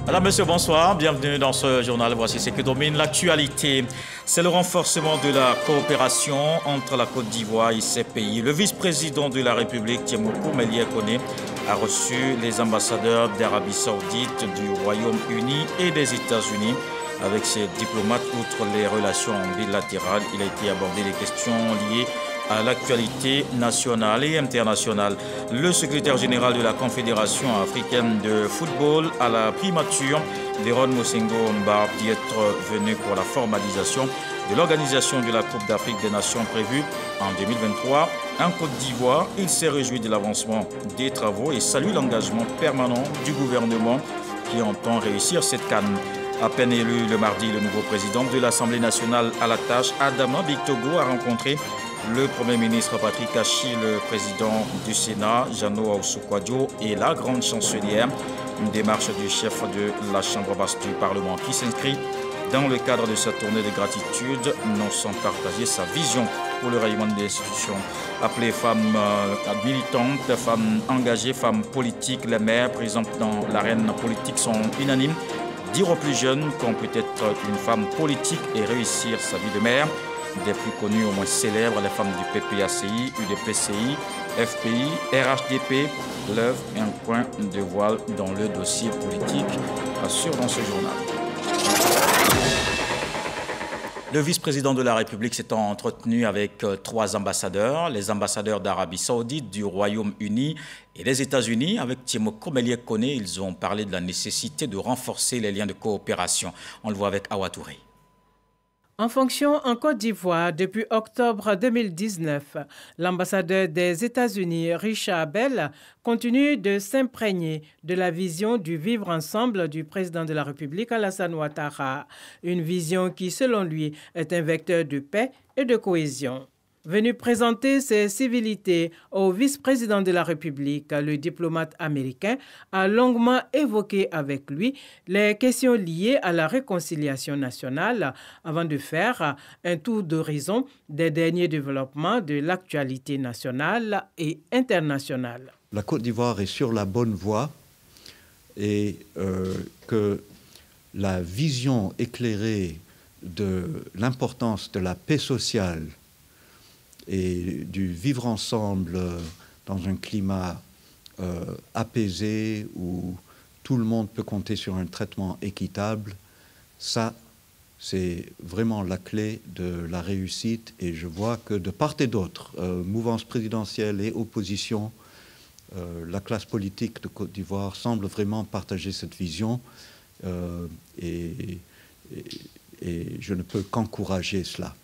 Madame, Monsieur, bonsoir. Bienvenue dans ce journal. Voici ce qui domine l'actualité. C'est le renforcement de la coopération entre la Côte d'Ivoire et ses pays. Le vice-président de la République, Tiemoko Melia-Kone, a reçu les ambassadeurs d'Arabie Saoudite, du Royaume-Uni et des États-Unis. Avec ces diplomates, outre les relations bilatérales, il a été abordé les questions liées à l'actualité nationale et internationale. Le secrétaire général de la Confédération africaine de football à la primature, Deron Mosengo Mbar, d'y être venu pour la formalisation de l'organisation de la Coupe d'Afrique des Nations prévue en 2023 en Côte d'Ivoire. Il s'est réjoui de l'avancement des travaux et salue l'engagement permanent du gouvernement qui entend réussir cette CAN. À peine élu le mardi, le nouveau président de l'Assemblée nationale à la tâche, Adama Bictogo, a rencontré le Premier ministre Patrick Achi, le président du Sénat, Jano Aoussoukwadio, et la grande chancelière. Une démarche du chef de la Chambre basse du Parlement qui s'inscrit dans le cadre de sa tournée de gratitude, non sans partager sa vision pour le rayonnement des institutions. Appelées femmes militantes, femmes engagées, femmes politiques, les maires présentes dans l'arène politique sont unanimes. Dire aux plus jeunes qu'on peut être une femme politique et réussir sa vie de maire. Des plus connus, au moins célèbres, les femmes du PPACI, UDPCI, FPI, RHDP lèvent un point de voile dans le dossier politique, assure dans ce journal. Le vice-président de la République s'est entretenu avec 3 ambassadeurs, les ambassadeurs d'Arabie Saoudite, du Royaume-Uni et des États-Unis. Avec Tiemoko Melia-Kone, ils ont parlé de la nécessité de renforcer les liens de coopération. On le voit avec Awa Touré. En fonction en Côte d'Ivoire depuis octobre 2019, l'ambassadeur des États-Unis, Richard Bell, continue de s'imprégner de la vision du vivre ensemble du président de la République, Alassane Ouattara. Une vision qui, selon lui, est un vecteur de paix et de cohésion. Venu présenter ses civilités au vice-président de la République, le diplomate américain a longuement évoqué avec lui les questions liées à la réconciliation nationale avant de faire un tour d'horizon des derniers développements de l'actualité nationale et internationale. La Côte d'Ivoire est sur la bonne voie et que la vision éclairée de l'importance de la paix sociale et du vivre ensemble dans un climat apaisé où tout le monde peut compter sur un traitement équitable, ça, c'est vraiment la clé de la réussite. Et je vois que de part et d'autre, mouvance présidentielle et opposition, la classe politique de Côte d'Ivoire semble vraiment partager cette vision et je ne peux qu'encourager cela.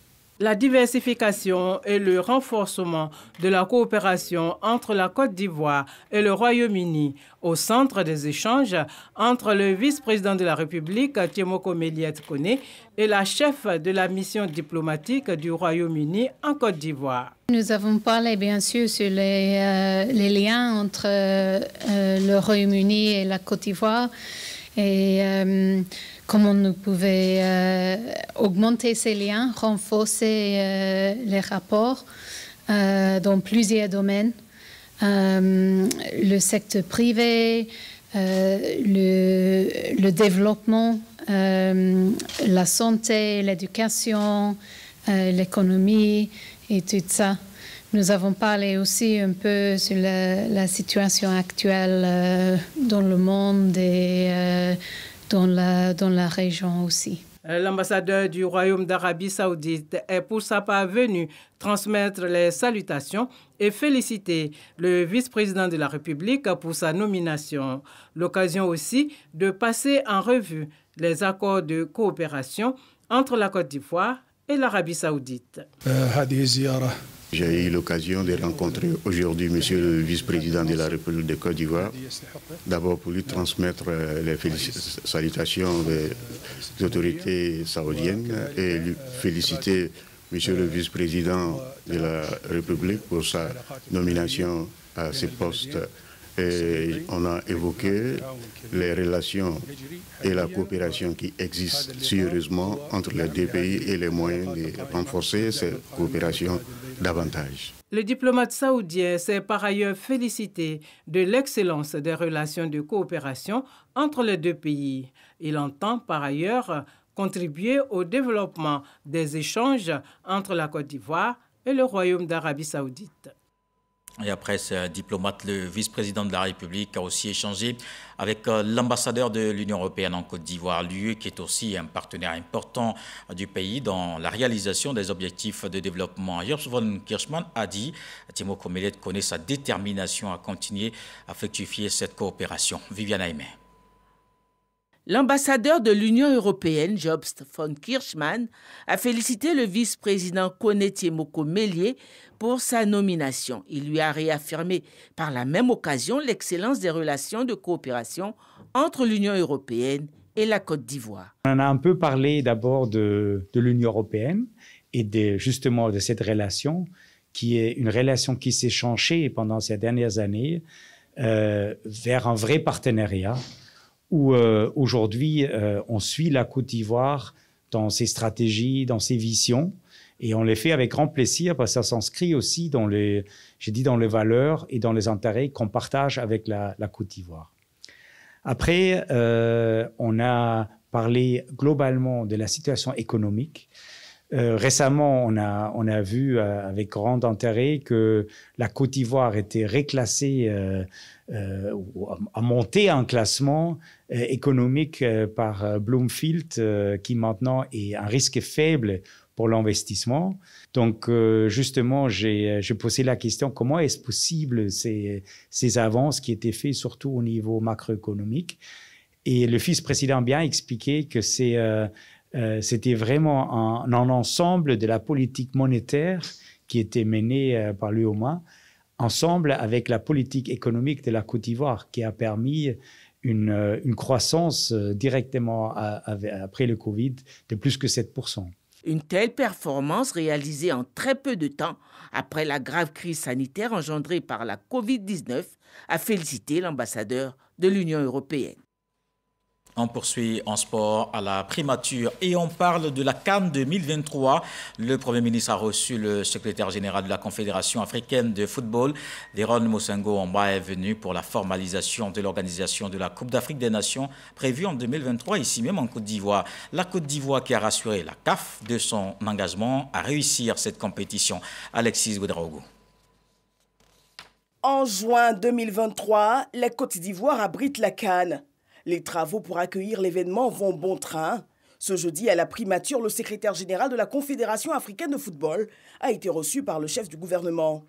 La diversification et le renforcement de la coopération entre la Côte d'Ivoire et le Royaume-Uni au centre des échanges entre le vice-président de la République, Tiemoko Melia-Kone, et la chef de la mission diplomatique du Royaume-Uni en Côte d'Ivoire. Nous avons parlé bien sûr sur les liens entre le Royaume-Uni et la Côte d'Ivoire et comment nous pouvons augmenter ces liens, renforcer les rapports dans plusieurs domaines. Le secteur privé, le développement, la santé, l'éducation, l'économie et tout ça. Nous avons parlé aussi un peu sur la situation actuelle dans le monde et dans la région aussi. L'ambassadeur du Royaume d'Arabie Saoudite est pour sa part venu transmettre les salutations et féliciter le vice-président de la République pour sa nomination. L'occasion aussi de passer en revue les accords de coopération entre la Côte d'Ivoire et l'Arabie Saoudite. J'ai eu l'occasion de rencontrer aujourd'hui Monsieur le vice-président de la République de Côte d'Ivoire, d'abord pour lui transmettre les salutations des autorités saoudiennes et lui féliciter Monsieur le vice-président de la République pour sa nomination à ce poste. Et on a évoqué les relations et la coopération qui existent sérieusement entre les deux pays et les moyens de renforcer cette coopération davantage. Le diplomate saoudien s'est par ailleurs félicité de l'excellence des relations de coopération entre les deux pays. Il entend par ailleurs contribuer au développement des échanges entre la Côte d'Ivoire et le Royaume d'Arabie saoudite. Et après ce diplomate, le vice-président de la République a aussi échangé avec l'ambassadeur de l'Union européenne en Côte d'Ivoire, l'UE, qui est aussi un partenaire important du pays dans la réalisation des objectifs de développement. Job von Kirchmann a dit Timoko Meillet connaît sa détermination à continuer à fructifier cette coopération. Viviane Aimé. L'ambassadeur de l'Union européenne, Job von Kirchmann, a félicité le vice-président Kone Tiemoko Meillet pour sa nomination. Il lui a réaffirmé par la même occasion l'excellence des relations de coopération entre l'Union européenne et la Côte d'Ivoire. On a un peu parlé d'abord de l'Union européenne et justement de cette relation qui est une relation qui s'est changée pendant ces dernières années vers un vrai partenariat où aujourd'hui on suit la Côte d'Ivoire dans ses stratégies, dans ses visions. Et on les fait avec grand plaisir parce que ça s'inscrit aussi dans les valeurs et dans les intérêts qu'on partage avec la Côte d'Ivoire. Après, on a parlé globalement de la situation économique. Récemment, on a vu avec grand intérêt que la Côte d'Ivoire était reclassée, a monté un classement économique par Bloomfield, qui maintenant est un risque faible pour l'investissement. Donc, justement, j'ai posé la question, comment est-ce possible ces avances qui étaient faites surtout au niveau macroéconomique? Et le vice-président a bien expliqué que c'était vraiment un ensemble de la politique monétaire qui était menée par l'UOMA, ensemble avec la politique économique de la Côte d'Ivoire, qui a permis une croissance directement après le Covid de plus que 7%. Une telle performance réalisée en très peu de temps après la grave crise sanitaire engendrée par la Covid-19 a félicité l'ambassadeur de l'Union européenne. On poursuit en sport à la primature et on parle de la CAN 2023. Le Premier ministre a reçu le secrétaire général de la Confédération africaine de football. Veron Mosengo Omba est venu pour la formalisation de l'organisation de la Coupe d'Afrique des Nations prévue en 2023 ici même en Côte d'Ivoire. La Côte d'Ivoire qui a rassuré la CAF de son engagement à réussir cette compétition. Alexis Goudraogo. En juin 2023, la Côte d'Ivoire abrite la CAN. Les travaux pour accueillir l'événement vont bon train. Ce jeudi, à la primature, le secrétaire général de la Confédération africaine de football a été reçu par le chef du gouvernement.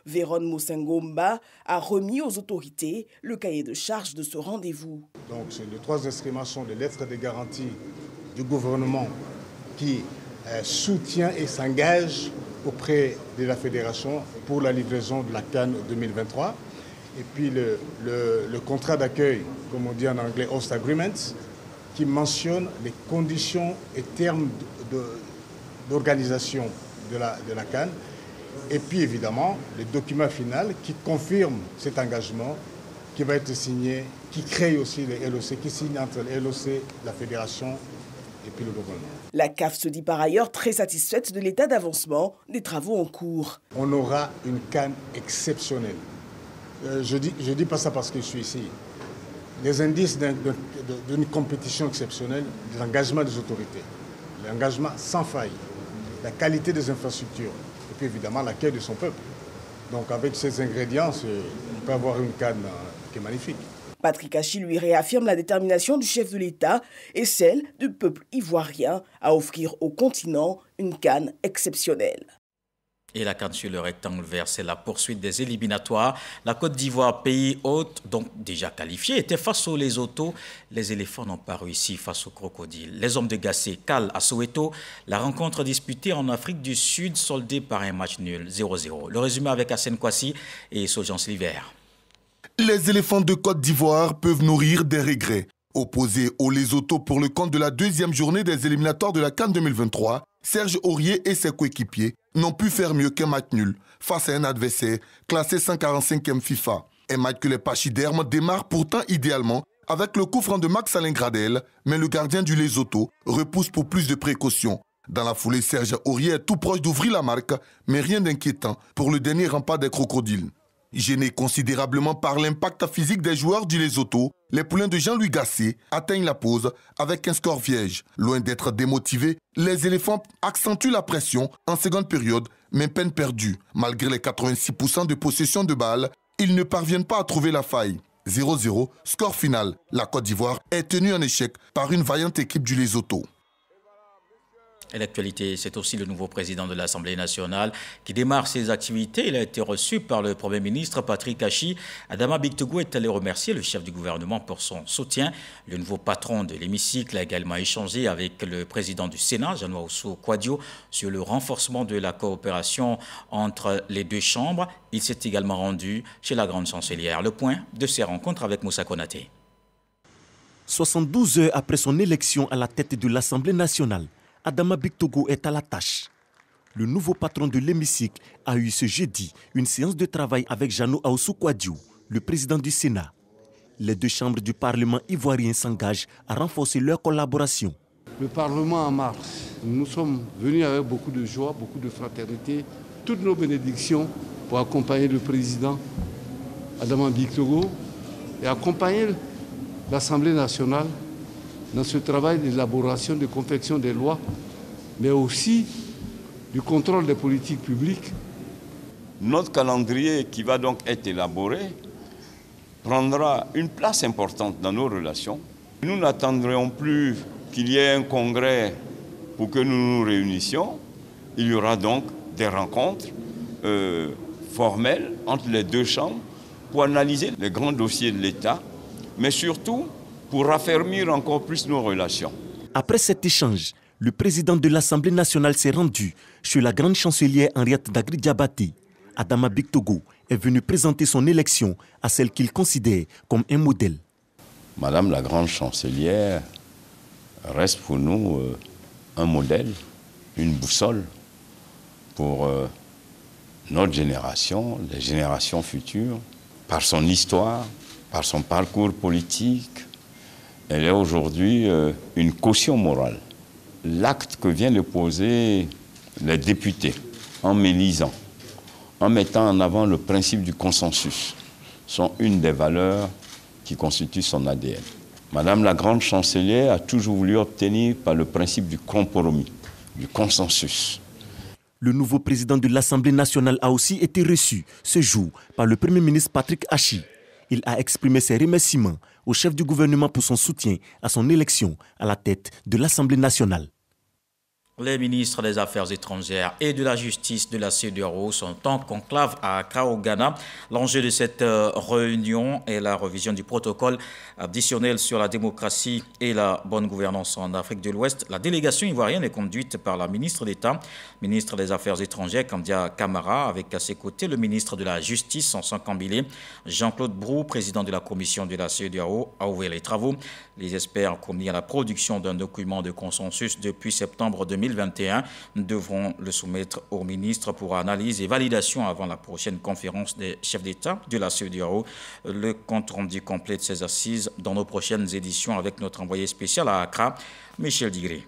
Veron Mosengo Omba a remis aux autorités le cahier de charge de ce rendez-vous. Donc, les trois instruments sont les lettres de garantie du gouvernement qui soutient et s'engage auprès de la fédération pour la livraison de la CAN 2023. Et puis le contrat d'accueil, comme on dit en anglais, host agreements, qui mentionne les conditions et termes d'organisation de la CAN. Et puis évidemment, le document final qui confirme cet engagement, qui va être signé, qui crée aussi les LOC, qui signe entre les LOC, la fédération et puis le gouvernement. La CAF se dit par ailleurs très satisfaite de l'état d'avancement des travaux en cours. On aura une CAN exceptionnelle. Je dis pas ça parce que je suis ici. Les indices d'une compétition exceptionnelle, de l'engagement des autorités, l'engagement sans faille, la qualité des infrastructures et puis évidemment l'accueil de son peuple. Donc avec ces ingrédients, on peut avoir une CAN qui est magnifique. Patrick Hachi lui réaffirme la détermination du chef de l'État et celle du peuple ivoirien à offrir au continent une CAN exceptionnelle. Et la CAN sur le rectangle vert, c'est la poursuite des éliminatoires. La Côte d'Ivoire, pays hôte, donc déjà qualifié, était face aux Lesotho. Les éléphants n'ont pas réussi face aux crocodiles. Les hommes de Gassé calent à Soweto. La rencontre disputée en Afrique du Sud, soldée par un match nul, 0-0. Le résumé avec Hassane Kwasi et Sojans Liver. Les éléphants de Côte d'Ivoire peuvent nourrir des regrets. Opposés aux Lesotho pour le compte de la deuxième journée des éliminatoires de la CAN 2023, Serge Aurier et ses coéquipiers n'ont pu faire mieux qu'un match nul face à un adversaire classé 145e FIFA. Un match que les pachydermes démarrent pourtant idéalement avec le coup franc de Max Alain Gradel, mais le gardien du Lesotho repousse pour plus de précautions. Dans la foulée, Serge Aurier est tout proche d'ouvrir la marque, mais rien d'inquiétant pour le dernier rempart des crocodiles. Gênés considérablement par l'impact physique des joueurs du Lesotho, les poulains de Jean-Louis Gasset atteignent la pause avec un score vierge. Loin d'être démotivés, les éléphants accentuent la pression en seconde période, mais peine perdue. Malgré les 86% de possession de balles, ils ne parviennent pas à trouver la faille. 0-0, score final. La Côte d'Ivoire est tenue en échec par une vaillante équipe du Lesotho. Et l'actualité, c'est aussi le nouveau président de l'Assemblée nationale qui démarre ses activités. Il a été reçu par le Premier ministre Patrick Achi. Adama Bictogo est allé remercier le chef du gouvernement pour son soutien. Le nouveau patron de l'hémicycle a également échangé avec le président du Sénat, Jean-Noël Kwadio, sur le renforcement de la coopération entre les deux chambres. Il s'est également rendu chez la grande chancelière. Le point de ces rencontres avec Moussa Konaté. 72 heures après son élection à la tête de l'Assemblée nationale, Adama Bictogo est à la tâche. Le nouveau patron de l'hémicycle a eu ce jeudi une séance de travail avec Jean-Noël Kwadio, le président du Sénat. Les deux chambres du Parlement ivoirien s'engagent à renforcer leur collaboration. Le Parlement en marche. Nous sommes venus avec beaucoup de joie, beaucoup de fraternité, toutes nos bénédictions pour accompagner le président Adama Bictogo et accompagner l'Assemblée nationale dans ce travail d'élaboration, de confection des lois, mais aussi du contrôle des politiques publiques. Notre calendrier qui va donc être élaboré prendra une place importante dans nos relations. Nous n'attendrons plus qu'il y ait un congrès pour que nous nous réunissions. Il y aura donc des rencontres formelles entre les deux chambres pour analyser les grands dossiers de l'État, mais surtout pour raffermir encore plus nos relations. Après cet échange, le président de l'Assemblée nationale s'est rendu chez la grande chancelière Henriette Dagri-Diabaté. Adama Bictogo est venu présenter son élection à celle qu'il considère comme un modèle. Madame la grande chancelière reste pour nous un modèle, une boussole pour notre génération, les générations futures, par son histoire, par son parcours politique. Elle est aujourd'hui une caution morale. L'acte que viennent de poser les députés en m'élisant, en mettant en avant le principe du consensus, sont une des valeurs qui constituent son ADN. Madame la grande chancelière a toujours voulu obtenir par le principe du compromis, du consensus. Le nouveau président de l'Assemblée nationale a aussi été reçu ce jour par le Premier ministre Patrick Achi. Il a exprimé ses remerciements au chef du gouvernement pour son soutien à son élection à la tête de l'Assemblée nationale. Les ministres des Affaires étrangères et de la Justice de la CEDEAO sont en conclave à Accra, au Ghana. L'enjeu de cette réunion est la révision du protocole additionnel sur la démocratie et la bonne gouvernance en Afrique de l'Ouest. La délégation ivoirienne est conduite par la ministre d'État, ministre des Affaires étrangères, Kandia Camara, avec à ses côtés le ministre de la Justice, Sanson Kambile. Jean-Claude Brou, président de la commission de la CEDEAO, a ouvert les travaux. Les experts commis à la production d'un document de consensus depuis septembre 2021 devront le soumettre au ministre pour analyse et validation avant la prochaine conférence des chefs d'État de la CEDEAO. Le compte rendu complet de ces assises dans nos prochaines éditions avec notre envoyé spécial à Accra, Michel Digré.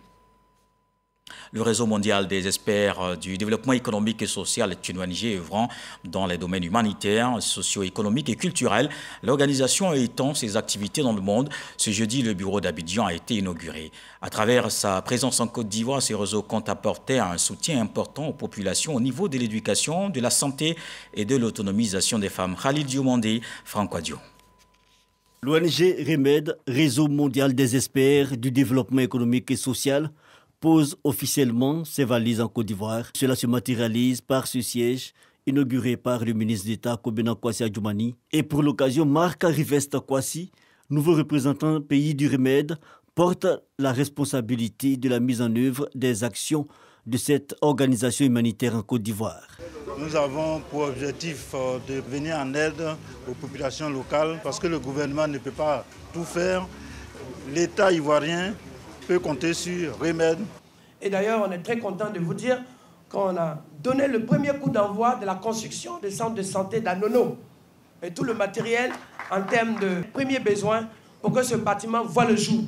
Le réseau mondial des experts du développement économique et social est une ONG œuvrant dans les domaines humanitaires, socio-économiques et culturels. L'organisation étend ses activités dans le monde. Ce jeudi, le bureau d'Abidjan a été inauguré. À travers sa présence en Côte d'Ivoire, ce réseau compte apporter un soutien important aux populations au niveau de l'éducation, de la santé et de l'autonomisation des femmes. Khalil Diomandé, Franck Wadio. L'ONG REMED, Réseau mondial des experts du développement économique et social, pose officiellement ses valises en Côte d'Ivoire. Cela se matérialise par ce siège inauguré par le ministre d'État Kobena Kwasi Adjoumani. Et pour l'occasion, Marc Rivesta Kwasi, nouveau représentant pays du REMED, porte la responsabilité de la mise en œuvre des actions de cette organisation humanitaire en Côte d'Ivoire. Nous avons pour objectif de venir en aide aux populations locales parce que le gouvernement ne peut pas tout faire. L'État ivoirien peut compter sur REMED. Et d'ailleurs, on est très content de vous dire qu'on a donné le premier coup d'envoi de la construction des centres de santé d'Anono et tout le matériel en termes de premiers besoins pour que ce bâtiment voit le jour.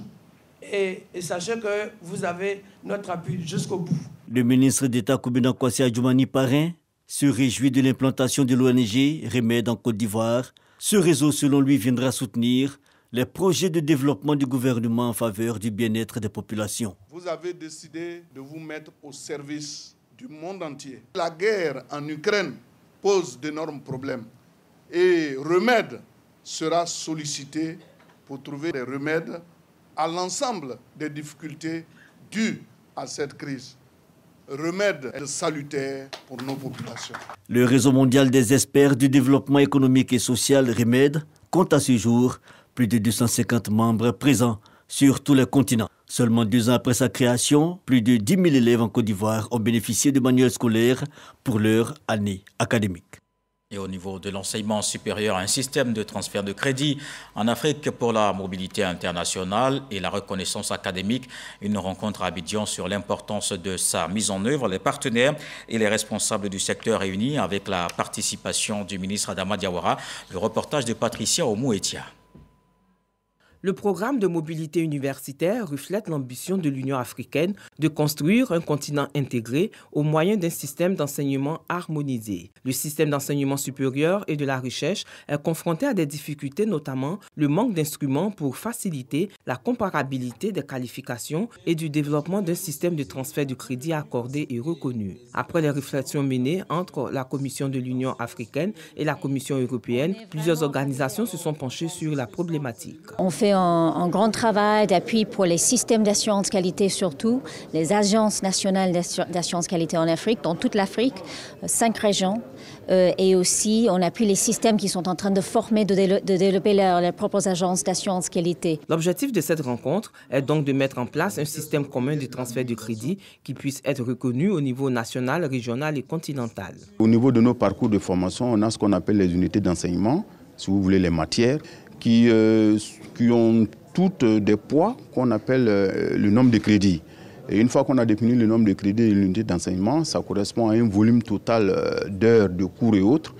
et sachez que vous avez notre appui jusqu'au bout. Le ministre d'État Koubena Kwasi Adjoumani Parrain se réjouit de l'implantation de l'ONG Remède en Côte d'Ivoire. Ce réseau, selon lui, viendra soutenir les projets de développement du gouvernement en faveur du bien-être des populations. Vous avez décidé de vous mettre au service du monde entier. La guerre en Ukraine pose d'énormes problèmes et Remède sera sollicité pour trouver des remèdes à l'ensemble des difficultés dues à cette crise. Remède est salutaire pour nos populations. Le réseau mondial des experts du développement économique et social, Remède, compte à ce jour plus de 250 membres présents sur tous les continents. Seulement 2 ans après sa création, plus de 10 000 élèves en Côte d'Ivoire ont bénéficié de manuels scolaires pour leur année académique. Et au niveau de l'enseignement supérieur, un système de transfert de crédit en Afrique pour la mobilité internationale et la reconnaissance académique. Une rencontre à Abidjan sur l'importance de sa mise en œuvre. Les partenaires et les responsables du secteur réunis avec la participation du ministre Adama Diawara. Le reportage de Patricia Omouetia. Le programme de mobilité universitaire reflète l'ambition de l'Union africaine de construire un continent intégré au moyen d'un système d'enseignement harmonisé. Le système d'enseignement supérieur et de la recherche est confronté à des difficultés, notamment le manque d'instruments pour faciliter la comparabilité des qualifications et du développement d'un système de transfert de crédit accordé et reconnu. Après les réflexions menées entre la Commission de l'Union africaine et la Commission européenne, plusieurs organisations se sont penchées sur la problématique. On fait un grand travail d'appui pour les systèmes d'assurance qualité, surtout les agences nationales d'assurance qualité en Afrique, dans toute l'Afrique, 5 régions. Et aussi, on appuie les systèmes qui sont en train de former, de développer leurs propres agences d'assurance qualité. L'objectif de cette rencontre est donc de mettre en place un système commun de transfert de crédit qui puisse être reconnu au niveau national, régional et continental. Au niveau de nos parcours de formation, on a ce qu'on appelle les unités d'enseignement, si vous voulez les matières, qui ont toutes des poids qu'on appelle le nombre de crédits. Et une fois qu'on a défini le nombre de crédits de l'unité d'enseignement, ça correspond à un volume total d'heures, de cours et autres.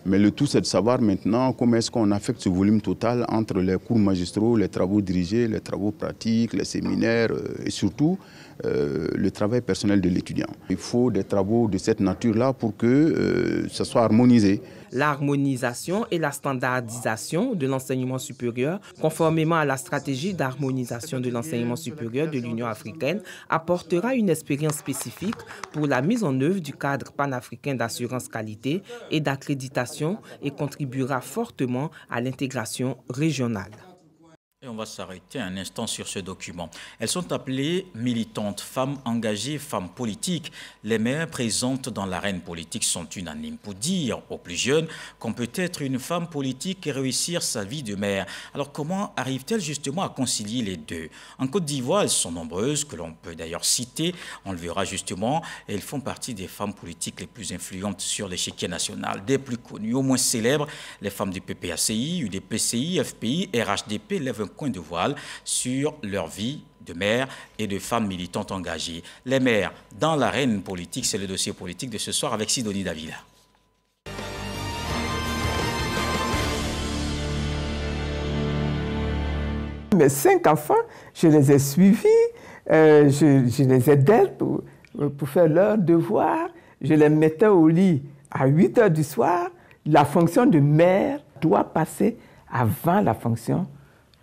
Mais le tout, c'est de savoir maintenant comment est-ce qu'on affecte ce volume total entre les cours magistraux, les travaux dirigés, les travaux pratiques, les séminaires et surtout le travail personnel de l'étudiant. Il faut des travaux de cette nature-là pour que ça soit harmonisé. L'harmonisation et la standardisation de l'enseignement supérieur, conformément à la stratégie d'harmonisation de l'enseignement supérieur de l'Union africaine, apportera une expérience spécifique pour la mise en œuvre du cadre panafricain d'assurance qualité et d'accréditation et contribuera fortement à l'intégration régionale. Et on va s'arrêter un instant sur ce document. Elles sont appelées militantes, femmes engagées, femmes politiques. Les mères présentes dans l'arène politique sont unanimes pour dire aux plus jeunes qu'on peut être une femme politique et réussir sa vie de mère. Alors comment arrivent-elles justement à concilier les deux? En Côte d'Ivoire, elles sont nombreuses, que l'on peut d'ailleurs citer, on le verra justement, et elles font partie des femmes politiques les plus influentes sur l'échiquier national, des plus connues, au moins célèbres. Les femmes du PPACI, UDPCI, FPI, RHDP lèvent un coin de voile sur leur vie de mères et de femmes militantes engagées. Les mères dans l'arène politique, c'est le dossier politique de ce soir avec Sidonie Davila. Mes 5 enfants, je les ai suivis, je les aidais pour faire leurs devoirs. Je les mettais au lit à 8 h du soir. La fonction de mère doit passer avant la fonction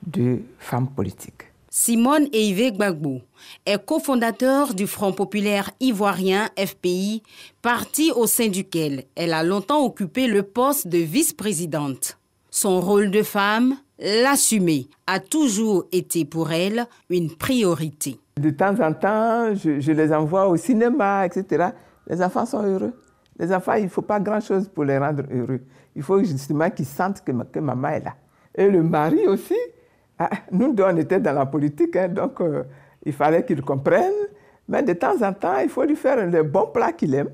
de femme politique. Simone Eivé Gbagbo est cofondateur du Front populaire ivoirien FPI, parti au sein duquel elle a longtemps occupé le poste de vice-présidente. Son rôle de femme, l'assumer, a toujours été pour elle une priorité. De temps en temps, je les envoie au cinéma, etc. Les enfants sont heureux. Les enfants, il ne faut pas grand-chose pour les rendre heureux. Il faut justement qu'ils sentent que maman est là. Et le mari aussi. Nous deux, on était dans la politique, hein, donc il fallait qu'il comprenne. Mais de temps en temps, il faut lui faire le bon plat qu'il aime.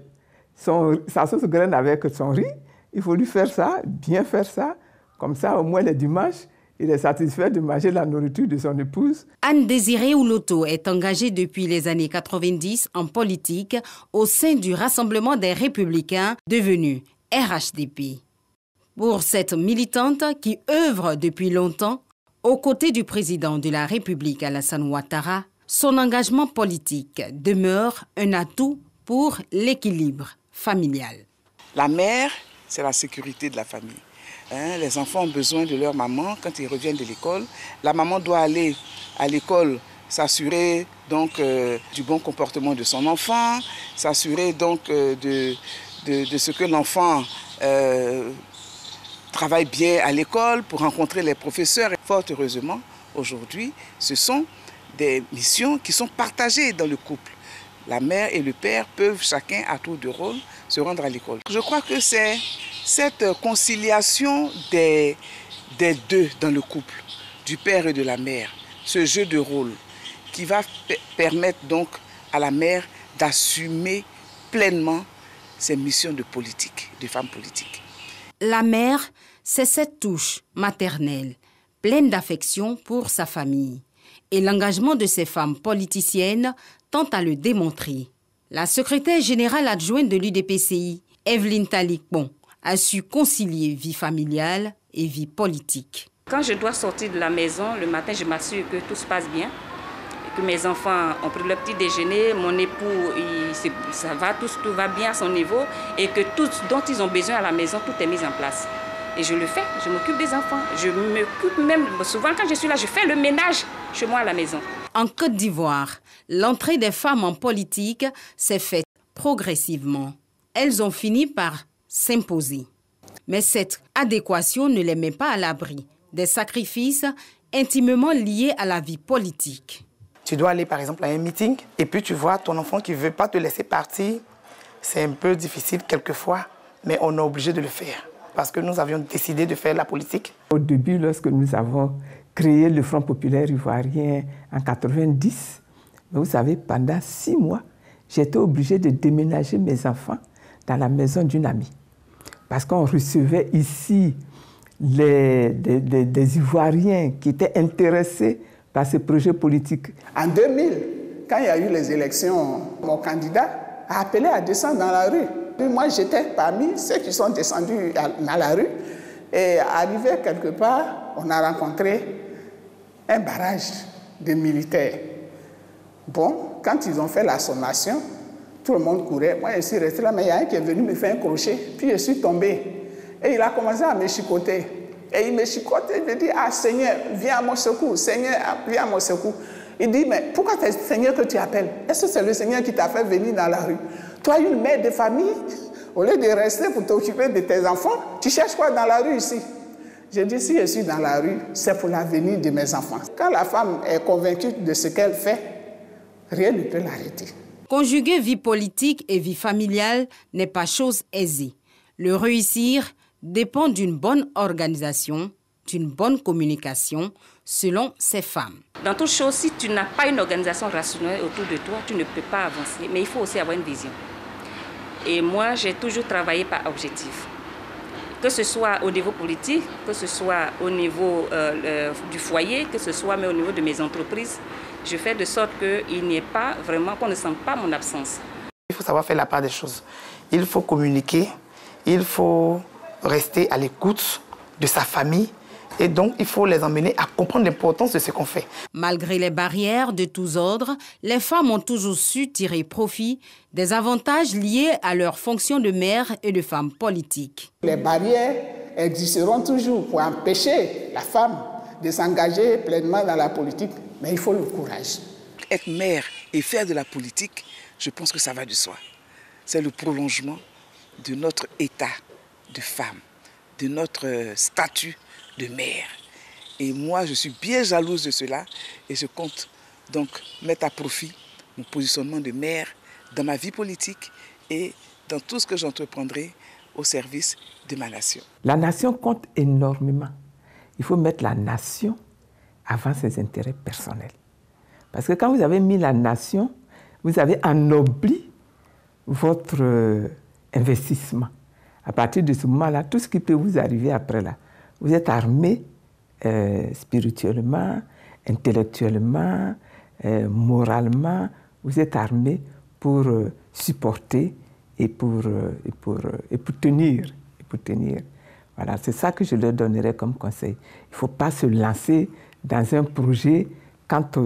Sa sauce graine avec son riz, il faut lui faire ça, bien faire ça. Comme ça, au moins le dimanche, il est satisfait de manger la nourriture de son épouse. Anne Désirée Ouloto est engagée depuis les années 90 en politique au sein du Rassemblement des Républicains, devenu RHDP. Pour cette militante qui œuvre depuis longtemps, Aux côtés du président de la République, Alassane Ouattara, son engagement politique demeure un atout pour l'équilibre familial. La mère, c'est la sécurité de la famille. Les enfants ont besoin de leur maman quand ils reviennent de l'école. La maman doit aller à l'école s'assurer donc du bon comportement de son enfant, s'assurer donc de ce que l'enfant travaille bien à l'école pour rencontrer les professeurs. Et fort heureusement, aujourd'hui, ce sont des missions qui sont partagées dans le couple. La mère et le père peuvent chacun à tour de rôle se rendre à l'école. Je crois que c'est cette conciliation des deux dans le couple, du père et de la mère, ce jeu de rôle qui va permettre donc à la mère d'assumer pleinement ses missions de politique, de femme politique. La mère, c'est cette touche maternelle, pleine d'affection pour sa famille. Et l'engagement de ces femmes politiciennes tend à le démontrer. La secrétaire générale adjointe de l'UDPCI, Evelyne Talikpon, a su concilier vie familiale et vie politique. Quand je dois sortir de la maison, le matin, je m'assure que tout se passe bien, que mes enfants ont pris leur petit déjeuner, mon époux, ça va, tout va bien à son niveau, et que tout dont ils ont besoin à la maison, tout est mis en place. Et je le fais, je m'occupe des enfants. Je m'occupe même, souvent quand je suis là, je fais le ménage chez moi à la maison. En Côte d'Ivoire, l'entrée des femmes en politique s'est faite progressivement. Elles ont fini par s'imposer. Mais cette adéquation ne les met pas à l'abri des sacrifices intimement liés à la vie politique. Tu dois aller par exemple à un meeting et puis tu vois ton enfant qui ne veut pas te laisser partir. C'est un peu difficile quelquefois, mais on est obligé de le faire parce que nous avions décidé de faire la politique. Au début, lorsque nous avons créé le Front populaire ivoirien en 1990, vous savez, pendant 6 mois, j'étais obligée de déménager mes enfants dans la maison d'une amie. Parce qu'on recevait ici des Ivoiriens qui étaient intéressés par ces projets politiques. En 2000, quand il y a eu les élections, mon candidat a appelé à descendre dans la rue. Puis moi, j'étais parmi ceux qui sont descendus dans la rue. Et arrivé quelque part, on a rencontré un barrage de militaires. Bon, quand ils ont fait la sommation, tout le monde courait. Moi, je suis resté là, mais il y a un qui est venu me faire un crochet. Puis je suis tombé. Et il a commencé à me chicoter. Et il me chicote et il me dit, ah Seigneur, viens à mon secours. Seigneur, viens à mon secours. Il dit, mais pourquoi c'est le Seigneur que tu appelles? Est-ce que c'est le Seigneur qui t'a fait venir dans la rue? Toi, une mère de famille, au lieu de rester pour t'occuper de tes enfants, tu cherches quoi dans la rue ici? J'ai dit, si je suis dans la rue, c'est pour l'avenir de mes enfants. Quand la femme est convaincue de ce qu'elle fait, rien ne peut l'arrêter. Conjuguer vie politique et vie familiale n'est pas chose aisée. Le réussir dépend d'une bonne organisation, d'une bonne communication, selon ces femmes. Dans toute chose, si tu n'as pas une organisation rationnelle autour de toi, tu ne peux pas avancer. Mais il faut aussi avoir une vision. Et moi, j'ai toujours travaillé par objectif. Que ce soit au niveau politique, que ce soit au niveau du foyer, que ce soit même au niveau de mes entreprises, je fais de sorte qu'il n'y ait pas vraiment, qu'on ne sente pas mon absence. Il faut savoir faire la part des choses. Il faut communiquer, il faut rester à l'écoute de sa famille et donc il faut les emmener à comprendre l'importance de ce qu'on fait. Malgré les barrières de tous ordres, les femmes ont toujours su tirer profit des avantages liés à leur fonction de mère et de femme politique. Les barrières existeront toujours pour empêcher la femme de s'engager pleinement dans la politique, mais il faut le courage. Être mère et faire de la politique, je pense que ça va de soi. C'est le prolongement de notre état de femme, de notre statut de mère. Et moi, je suis bien jalouse de cela et je compte donc mettre à profit mon positionnement de mère dans ma vie politique et dans tout ce que j'entreprendrai au service de ma nation. La nation compte énormément. Il faut mettre la nation avant ses intérêts personnels. Parce que quand vous avez mis la nation, vous avez ennobli votre investissement. À partir de ce moment-là, tout ce qui peut vous arriver après là, vous êtes armé spirituellement, intellectuellement, moralement, vous êtes armé pour supporter et pour tenir. Voilà, c'est ça que je leur donnerais comme conseil. Il ne faut pas se lancer dans un projet quand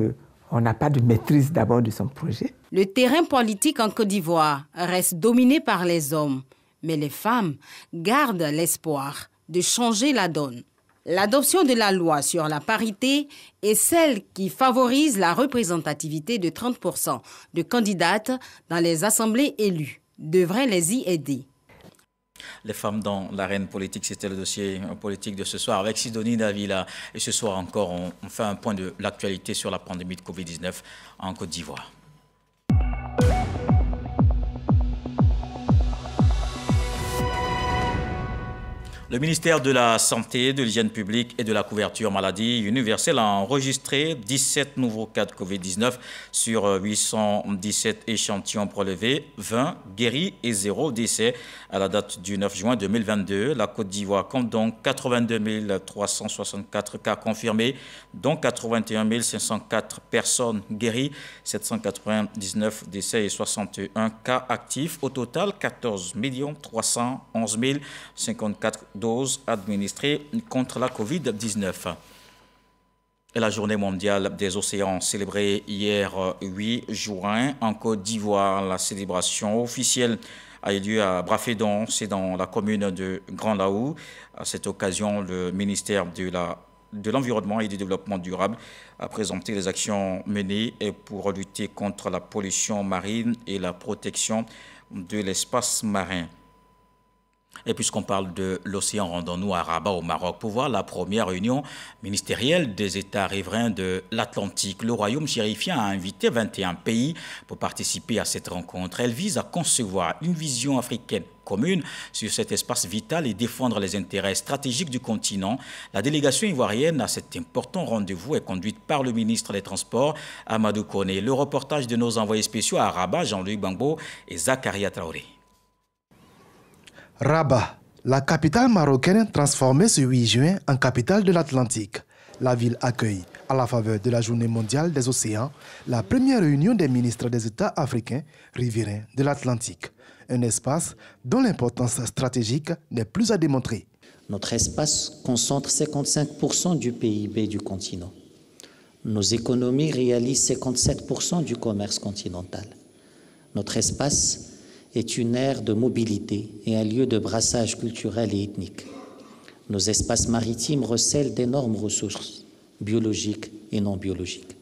on n'a pas de maîtrise d'abord de son projet. Le terrain politique en Côte d'Ivoire reste dominé par les hommes, mais les femmes gardent l'espoir de changer la donne. L'adoption de la loi sur la parité est celle qui favorise la représentativité de 30% de candidates dans les assemblées élues. Devrait les y aider. Les femmes dans l'arène politique, c'était le dossier politique de ce soir avec Sidonie Davila. Et ce soir encore, on fait un point de l'actualité sur la pandémie de Covid-19 en Côte d'Ivoire. Le ministère de la Santé, de l'Hygiène publique et de la couverture maladie universelle a enregistré 17 nouveaux cas de Covid-19 sur 817 échantillons prélevés, 20 guéris et 0 décès à la date du 9 juin 2022. La Côte d'Ivoire compte donc 82 364 cas confirmés, dont 81 504 personnes guéries, 799 décès et 61 cas actifs. Au total, 14 311 054 doses administrées contre la Covid-19. Et la journée mondiale des océans célébrée hier 8 juin en Côte d'Ivoire. La célébration officielle a eu lieu à Brafédon, c'est dans la commune de Grand Laou. À cette occasion, le ministère de l'Environnement et du Développement durable a présenté les actions menées pour lutter contre la pollution marine et la protection de l'espace marin. Et puisqu'on parle de l'océan, rendons-nous à Rabat au Maroc pour voir la première réunion ministérielle des États riverains de l'Atlantique. Le royaume chérifien a invité 21 pays pour participer à cette rencontre. Elle vise à concevoir une vision africaine commune sur cet espace vital et défendre les intérêts stratégiques du continent. La délégation ivoirienne à cet important rendez-vous est conduite par le ministre des Transports, Amadou Koné. Le reportage de nos envoyés spéciaux à Rabat, Jean-Luc Bangbo et Zakaria Traoré. Rabat, la capitale marocaine transformée ce 8 juin en capitale de l'Atlantique. La ville accueille, à la faveur de la Journée mondiale des océans, la première réunion des ministres des États africains riverains de l'Atlantique. Un espace dont l'importance stratégique n'est plus à démontrer. Notre espace concentre 55% du PIB du continent. Nos économies réalisent 57% du commerce continental. Notre espace est une aire de mobilité et un lieu de brassage culturel et ethnique. Nos espaces maritimes recèlent d'énormes ressources biologiques et non biologiques.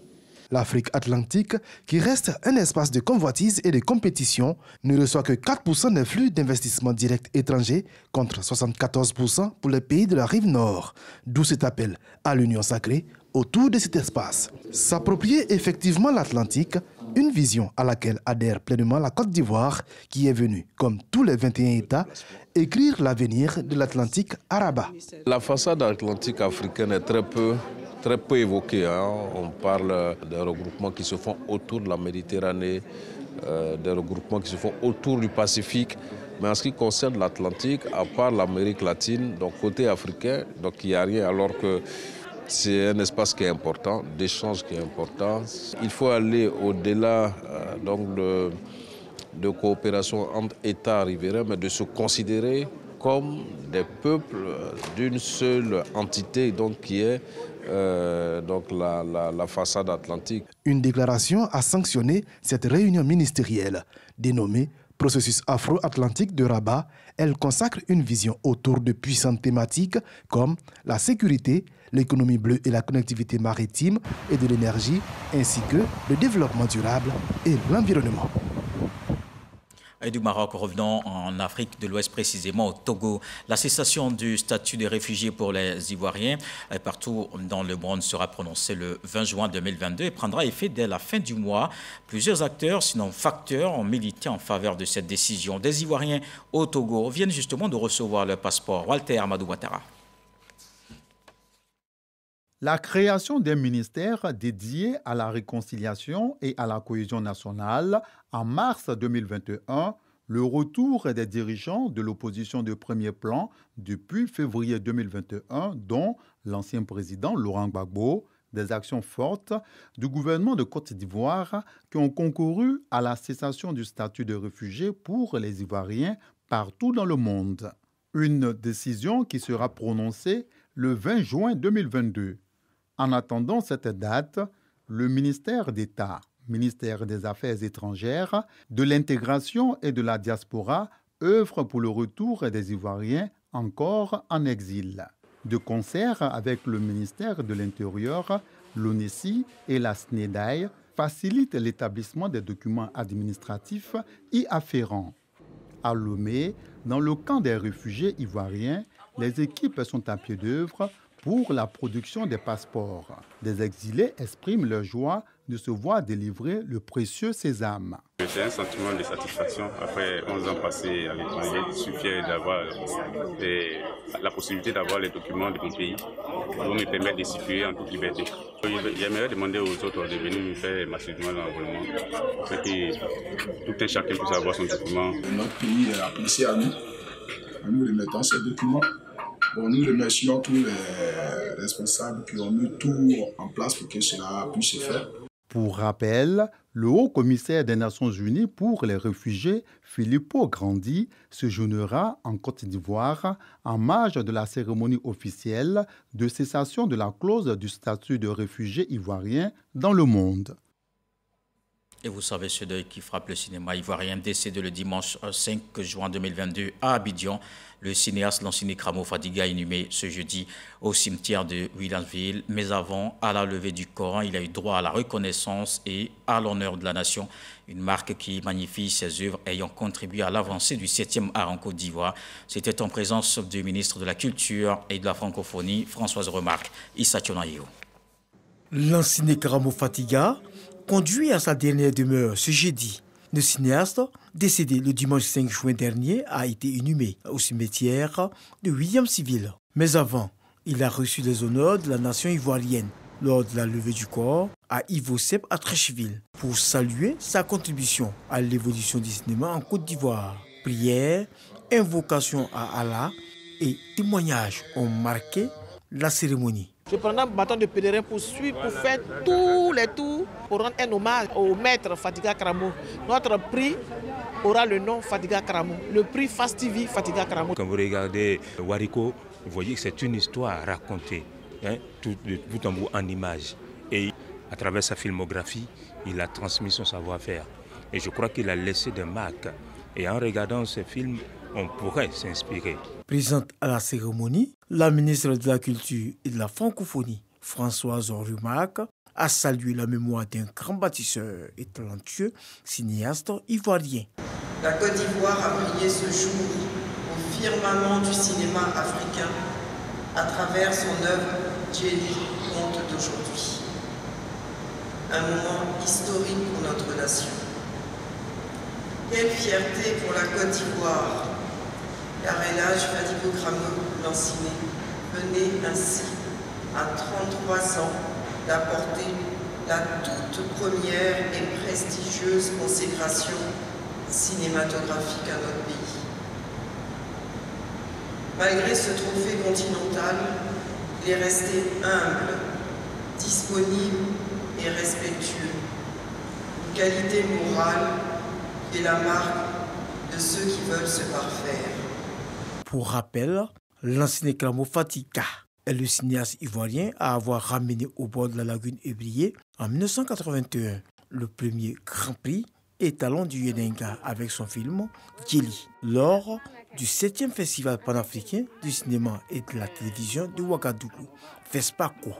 L'Afrique atlantique, qui reste un espace de convoitise et de compétition, ne reçoit que 4% des flux d'investissements directs étrangers contre 74% pour les pays de la rive nord. D'où cet appel à l'union sacrée autour de cet espace. S'approprier effectivement l'Atlantique, une vision à laquelle adhère pleinement la Côte d'Ivoire, qui est venue, comme tous les 21 États, écrire l'avenir de l'Atlantique à Rabat. La façade atlantique africaine est très peu évoquée. On parle des regroupements qui se font autour de la Méditerranée, des regroupements qui se font autour du Pacifique. Mais en ce qui concerne l'Atlantique, à part l'Amérique latine, donc côté africain, donc il n'y a rien, alors que c'est un espace qui est important, d'échange qui est important. Il faut aller au-delà de coopération entre États riverains, mais de se considérer comme des peuples d'une seule entité, donc qui est la façade atlantique. Une déclaration a sanctionné cette réunion ministérielle, dénommée Processus afro-atlantique de Rabat. Elle consacre une vision autour de puissantes thématiques comme la sécurité, l'économie bleue et la connectivité maritime et de l'énergie, ainsi que le développement durable et l'environnement. Et du Maroc, revenons en Afrique de l'Ouest, précisément au Togo. La cessation du statut de réfugié pour les Ivoiriens partout dans le monde sera prononcée le 20 juin 2022 et prendra effet dès la fin du mois. Plusieurs acteurs, sinon facteurs, ont milité en faveur de cette décision. Des Ivoiriens au Togo viennent justement de recevoir leur passeport. Walter Amadou Ouattara. La création d'un ministère dédié à la réconciliation et à la cohésion nationale en mars 2021, le retour des dirigeants de l'opposition de premier plan depuis février 2021, dont l'ancien président Laurent Gbagbo, des actions fortes du gouvernement de Côte d'Ivoire qui ont concouru à la cessation du statut de réfugié pour les Ivoiriens partout dans le monde. Une décision qui sera prononcée le 20 juin 2022. En attendant cette date, le ministère d'État, ministère des Affaires étrangères, de l'intégration et de la diaspora œuvre pour le retour des Ivoiriens encore en exil. De concert avec le ministère de l'Intérieur, l'ONESI et la SNEDAI facilite l'établissement des documents administratifs y afférents. À Lomé, dans le camp des réfugiés ivoiriens, les équipes sont à pied d'œuvre pour la production des passeports. Des exilés expriment leur joie de se voir délivrer le précieux sésame. C'est un sentiment de satisfaction. Après 11 ans passés à l'étranger, je suis fier d'avoir la possibilité d'avoir les documents de mon pays qui vont me permettre de circuler en toute liberté. J'aimerais demander aux autres de venir nous faire massivement l'enrôlement pour que tout un chacun puisse avoir son document. Notre pays a apprécié à nous. Nous remettons ces documents. Bon, nous remercions tous les responsables qui ont mis tout en place pour que cela puisse se faire. Pour rappel, le haut-commissaire des Nations Unies pour les réfugiés, Filippo Grandi, séjournera en Côte d'Ivoire en marge de la cérémonie officielle de cessation de la clause du statut de réfugié ivoirien dans le monde. Et vous savez ce deuil qui frappe le cinéma ivoirien, décédé le dimanche 5 juin 2022 à Abidjan. Le cinéaste Lansine Kramo Fadiga inhumé ce jeudi au cimetière de Williamsville. Mais avant, à la levée du Coran, il a eu droit à la reconnaissance et à l'honneur de la nation. Une marque qui magnifie ses œuvres ayant contribué à l'avancée du 7e art en Côte d'Ivoire. C'était en présence du ministre de la Culture et de la Francophonie, Françoise Remarque, Issa Tionaïo. Lansine Kramo Fadiga conduit à sa dernière demeure ce jeudi. Le cinéaste, décédé le dimanche 5 juin dernier, a été inhumé au cimetière de Williamsville. Mais avant, il a reçu les honneurs de la nation ivoirienne lors de la levée du corps à Ivo-Sep à Treichville pour saluer sa contribution à l'évolution du cinéma en Côte d'Ivoire. Prières, invocations à Allah et témoignages ont marqué la cérémonie. Je prendrai un bâton de pèlerin pour suivre, pour faire tous les tours, pour rendre un hommage au maître Fadiga Kramo. Notre prix aura le nom Fadiga Kramo, le prix Fast TV Fadiga Kramo. Quand vous regardez Wariko, vous voyez que c'est une histoire racontée, tout de bout en bout en images. Et à travers sa filmographie, il a transmis son savoir-faire. Et je crois qu'il a laissé des marques. Et en regardant ce film, on pourrait s'inspirer. Présente à la cérémonie, la ministre de la Culture et de la Francophonie, Françoise Remarque, a salué la mémoire d'un grand bâtisseur et talentueux cinéaste ivoirien. La Côte d'Ivoire a brillé ce jour au firmament du cinéma africain à travers son œuvre Djeli, conte d'aujourd'hui. Un moment historique pour notre nation. Quelle fierté pour la Côte d'Ivoire, car El Hadj Fadiga Kramo Lansine venait ainsi, à 33 ans, d'apporter la toute première et prestigieuse consécration cinématographique à notre pays. Malgré ce trophée continental, il est resté humble, disponible et respectueux. Une qualité morale qui est la marque de ceux qui veulent se parfaire. Pour rappel, Lansine Kramo Fadiga est le cinéaste ivoirien à avoir ramené au bord de la lagune Ébrié en 1981 le premier Grand Prix étalon du Yelenga avec son film Djeli lors du 7e Festival panafricain du cinéma et de la télévision de Ouagadougou, FESPACO.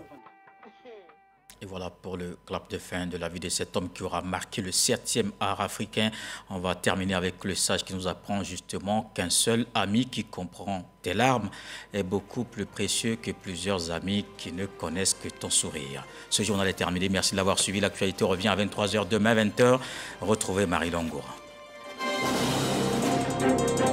Et voilà pour le clap de fin de la vie de cet homme qui aura marqué le 7e art africain. On va terminer avec le sage qui nous apprend justement qu'un seul ami qui comprend tes larmes est beaucoup plus précieux que plusieurs amis qui ne connaissent que ton sourire. Ce journal est terminé. Merci de l'avoir suivi. L'actualité revient à 23h demain, 20h. Retrouvez Marie Longoura.